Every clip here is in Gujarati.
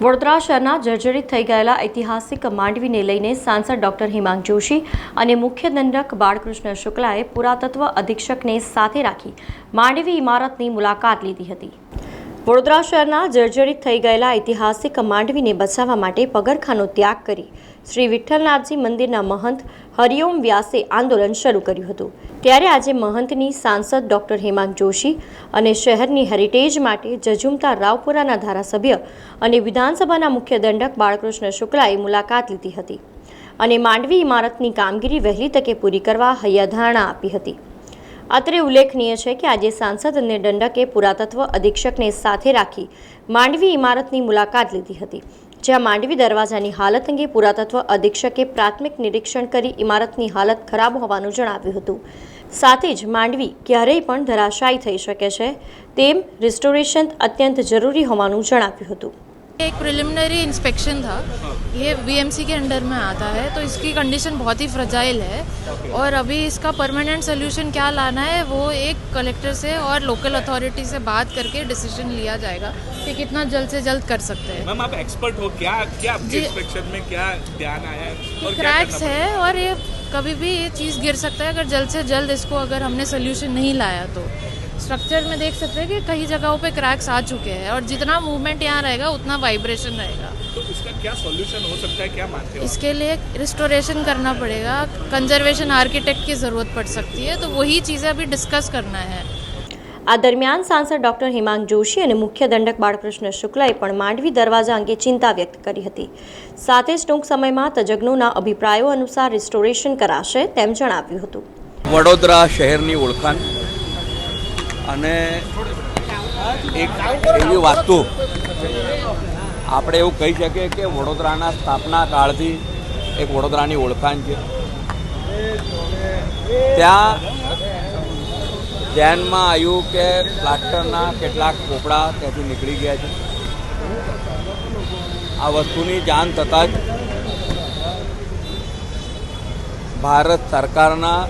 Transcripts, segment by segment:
વડોદરા શહેરના જર્જરિત થઈ ગયેલા ઐતિહાસિક માંડવીને લઈને સાંસદ ડોક્ટર હિમાંગ જોશી અને મુખ્ય દંડક બાળકૃષ્ણ શુક્લાએ પુરાતત્વ અધિક્ષકને સાથે રાખી માંડવી ઇમારતની મુલાકાત લીધી હતી। વડોદરા શહેરના જર્જરિત થઈ ગયેલા ઐતિહાસિક માંડવીને બચાવવા માટે પગરખાંનો ત્યાગ કરી શ્રી વિઠ્ઠલનાથજી મંદિરના મહંત હરિઓમ વ્યાસે આંદોલન શરૂ કર્યું હતું। ત્યારે આજે મહંતની સાંસદ ડોક્ટર હિમાંગ જોશી અને શહેરની હેરિટેજ માટે જજુમતા રાવપુરાના ધારાસભ્ય અને વિધાનસભાના મુખ્ય દંડક બાળકૃષ્ણ શુક્લાએ મુલાકાત લીધી હતી અને માંડવી ઇમારતની કામગીરી વહેલી તકે પૂરી કરવા હૈયાધારણા આપી હતી। અત્રે ઉલ્લેખનીય છે કે આજે સાંસદ અને દંડકે પુરાતત્વ અધિક્ષકને સાથે રાખી માંડવી ઇમારતની મુલાકાત લીધી હતી, જ્યાં માંડવી દરવાજાની હાલત અંગે પુરાતત્વ અધિક્ષકે પ્રાથમિક નિરીક્ષણ કરી ઇમારતની હાલત ખરાબ હોવાનું જણાવ્યું હતું। સાથે જ માંડવી ક્યારેય પણ ધરાશાયી થઈ શકે છે તેમ રિસ્ટોરેશન અત્યંત જરૂરી હોવાનું જણાવ્યું હતું। एक प्रिलिमिनरी इंस्पेक्शन था, ये बीएमसी के अंडर में आता है, तो इसकी कंडीशन बहुत ही फ्रजाइल है और अभी इसका परमानेंट सोल्यूशन क्या लाना है वो एक कलेक्टर से और लोकल अथॉरिटी से बात करके डिसीजन लिया जाएगा कि कितना जल्द से जल्द कर सकते हैं। मैम आप एक्सपर्ट हो, क्या क्या आपके इंस्पेक्शन में क्या ध्यान आया है और क्रैक्स है और ये कभी भी ये चीज़ गिर सकता है अगर जल्द से जल्द इसको अगर हमने सोल्यूशन नहीं लाया तो। स्ट्रक्चर में देख सकते हैं कि कई जगहों पे क्रैक्स आ चुके हैं और जितना मूवमेंट यहाँ रहेगा उतना वाइब्रेशन रहेगा। तो इसका क्या सॉल्यूशन हो सकता है, क्या मानते हो? इसके लिए रिस्टोरेशन करना पड़ेगा, कंजर्वेशन आर्किटेक्ट की ज़रूरत पड़ सकती है, तो वही चीज़ें अभी डिस्कस करना है। આ દરમિયાન સાંસદ ડોક્ટર હિમાંગ જોશી અને મુખ્ય દંડક બાળકૃષ્ણ શુક્લાએ પણ માંડવી દરવાજા અંગે ચિંતા વ્યક્ત કરી હતી। સાથે જ ટૂંક સમયમાં તજજ્ઞોના અભિપ્રાયો અનુસાર રિસ્ટોરેશન કરાશે તેમ જણાવ્યું હતું। વડોદરા શહેરની ઓળખાણ અને એક એવી વાસ્તુ આપણે એવું કહી શકીએ કે વડોદરાના સ્થાપના કાળથી એક વડોદરાની ઓળખાણ છે। ત્યાં ધ્યાનમાં આવ્યું કે પ્લાસ્ટરના કેટલાક પોપડા ત્યાંથી નીકળી ગયા છે। આ વસ્તુની જાણ થતાં જ ભારત સરકારના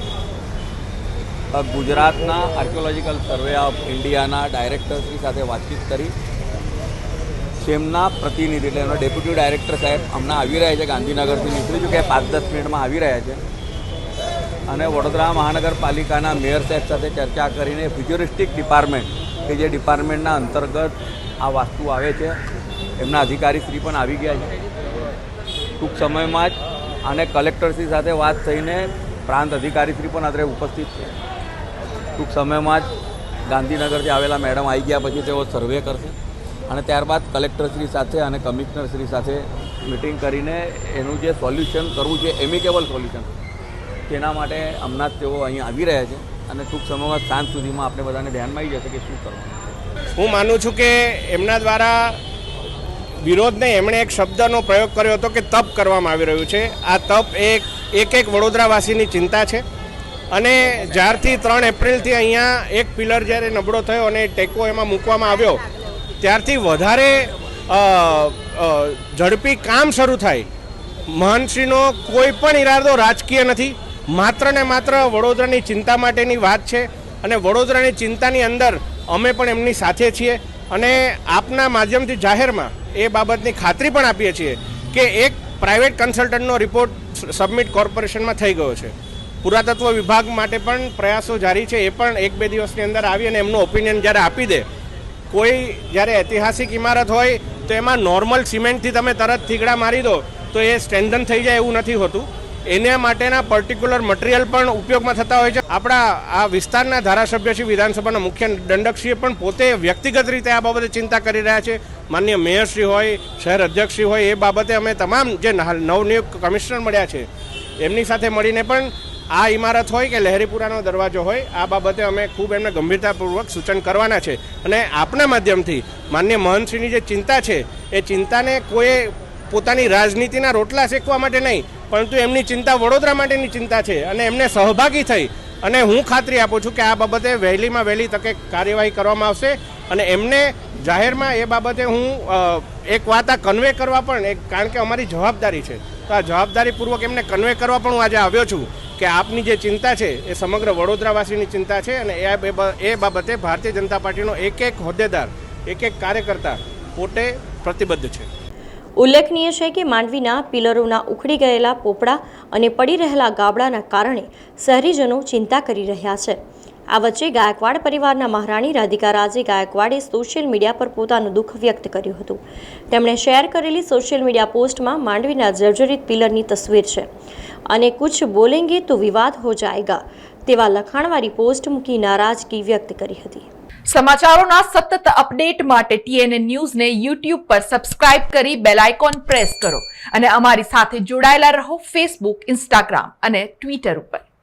ગુજરાતના આર્કિયોલોજીકલ સર્વે ઓફ ઇન્ડિયાના ડાયરેક્ટરશ્રી સાથે વાતચીત કરી તેમના પ્રતિનિધિ એટલે એમના ડેપ્યુટી ડાયરેક્ટર સાહેબ હમણાં આવી રહ્યા છે, ગાંધીનગરથી નીકળી ચૂક્યા, 5-10 મિનિટમાં આવી રહ્યા છે અને વડોદરા મહાનગરપાલિકાના મેયર સાહેબ સાથે ચર્ચા કરીને ફ્યુચરિસ્ટિક ડિપાર્ટમેન્ટ કે જે ડિપાર્ટમેન્ટના અંતર્ગત આ વાસ્તુ આવે છે એમના અધિકારીશ્રી પણ આવી ગયા છે। ટૂંક સમયમાં જ આને કલેક્ટરશ્રી સાથે વાત થઈને પ્રાંત અધિકારીશ્રી પણ અત્રે ઉપસ્થિત છે। ટૂંક સમયમાં જ ગાંધીનગરથી આવેલા મેડમ આવી ગયા પછી તેઓ સર્વે કરશે અને ત્યારબાદ કલેક્ટરશ્રી સાથે અને કમિશનરશ્રી સાથે મિટિંગ કરીને એનું જે સોલ્યુશન કરવું છે એમિકેબલ સોલ્યુશન તેના માટે હમણાં જ તેઓ અહીં આવી રહ્યા છે અને ટૂંક સમયમાં સાંજ સુધીમાં આપણે બધાને ધ્યાનમાં આવી જશે કે શું કરવાનું। હું માનું છું કે એમના દ્વારા વિરોધ નહીં, એમણે એક શબ્દનો પ્રયોગ કર્યો હતો કે તપ કરવામાં આવી રહ્યું છે। આ તપ એક વડોદરાવાસીની ચિંતા છે અને જ્યારથી 3 એપ્રિલથી અહીંયા એક પિલર જ્યારે નબળો થયો અને ટેકો એમાં મૂકવામાં આવ્યો ત્યારથી વધારે ઝડપી કામ શરૂ થાય। મહંતશ્રીનો કોઈ પણ ઈરાદો રાજકીય નથી, માત્ર ને માત્ર વડોદરાની ચિંતા માટેની વાત છે અને વડોદરાની ચિંતાની અંદર અમે પણ એમની સાથે છીએ અને આપના માધ્યમથી જાહેરમાં એ બાબતની ખાતરી પણ આપીએ છીએ કે એક પ્રાઇવેટ કન્સલ્ટન્ટનો રિપોર્ટ સબમિટ કોર્પોરેશનમાં થઈ ગયો છે। પુરાતત્વ વિભાગ માટે પણ પ્રયાસો જારી છે, એ પણ 1-2 દિવસની અંદર આવી અને એમનું ઓપિનિયન જ્યારે આપી દે। કોઈ જ્યારે ઐતિહાસિક ઇમારત હોય તો એમાં નોર્મલ સિમેન્ટથી તમે તરત થીગડા મારી દો તો એ સ્ટ્રેન્થન થઈ જાય એવું નથી હોતું, એના માટેના પર્ટિક્યુલર મટીરિયલ પણ ઉપયોગમાં થતા હોય છે। આપણા આ વિસ્તારના ધારાસભ્યશ્રી વિધાનસભાના મુખ્ય દંડકશ્રીએ પણ પોતે વ્યક્તિગત રીતે આ બાબતે ચિંતા કરી રહ્યા છે। માનનીય મેયરશ્રી હોય, શહેર અધ્યક્ષશ્રી હોય, એ બાબતે અમે તમામ જે નવનિયુક્ત કમિશનર મળ્યા છે એમની સાથે મળીને પણ આ ઇમારત હોય કે લહેરીપુરાનો દરવાજો હોય આ બાબતે અમે ખૂબ એમને ગંભીરતાપૂર્વક સૂચન કરવાના છે અને આપના માધ્યમથી માનનીય મહંતશ્રીની જે ચિંતા છે એ ચિંતાને કોઈ પોતાની રાજનીતિના રોટલા શેકવા માટે નહીં, પરંતુ એમની ચિંતા વડોદરા માટેની ચિંતા છે અને એમને સહભાગી થઈ અને હું ખાતરી આપું છું કે આ બાબતે વહેલીમાં વહેલી તકે કાર્યવાહી કરવામાં આવશે અને એમને જાહેરમાં એ બાબતે હું એક વાત આ કન્વે કરવા પણ કારણ કે અમારી જવાબદારી છે, તો આ જવાબદારીપૂર્વક એમને કન્વે કરવા પણ હું આજે આવ્યો છું કે આપની જે ચિંતા છે એ સમગ્ર વડોદરાવાસીની ચિંતા છે અને એ બાબતે ભારતીય જનતા પાર્ટીનો એક હોદ્દેદાર, એક કાર્યકર્તા પોતે પ્રતિબદ્ધ છે। ઉલ્લેખનીય છે કે માંડવીના પિલરોના ઉખડી ગયેલા પોપડા અને પડી રહેલા ગાબડાના કારણે શહેરીજનો ચિંતા કરી રહ્યા છે. આ વચ્ચે ગાયકવાડ પરિવારના મહારાણી રાધિકા રાજે ગાયકવાડે સોશિયલ મીડિયા પર પોતાનું દુઃખ વ્યક્ત કર્યું હતું. તેમણે શેર કરેલી સોશિયલ મીડિયા પોસ્ટમાં માંડવીના જર્જરિત પિલરની તસવીર છે અને કુછ બોલેંગે તો વિવાદ હો જાયગા તેવા લખાણવાળી પોસ્ટ મૂકી નારાજગી વ્યક્ત કરી હતી. સમાચારોના સતત અપડેટ માટે TNN ન્યૂઝને YouTube પર સબસ્ક્રાઇબ કરી બેલ આઇકોન પ્રેસ કરો અને અમારી સાથે જોડાયેલા રહો Facebook, Instagram અને Twitter ઉપર.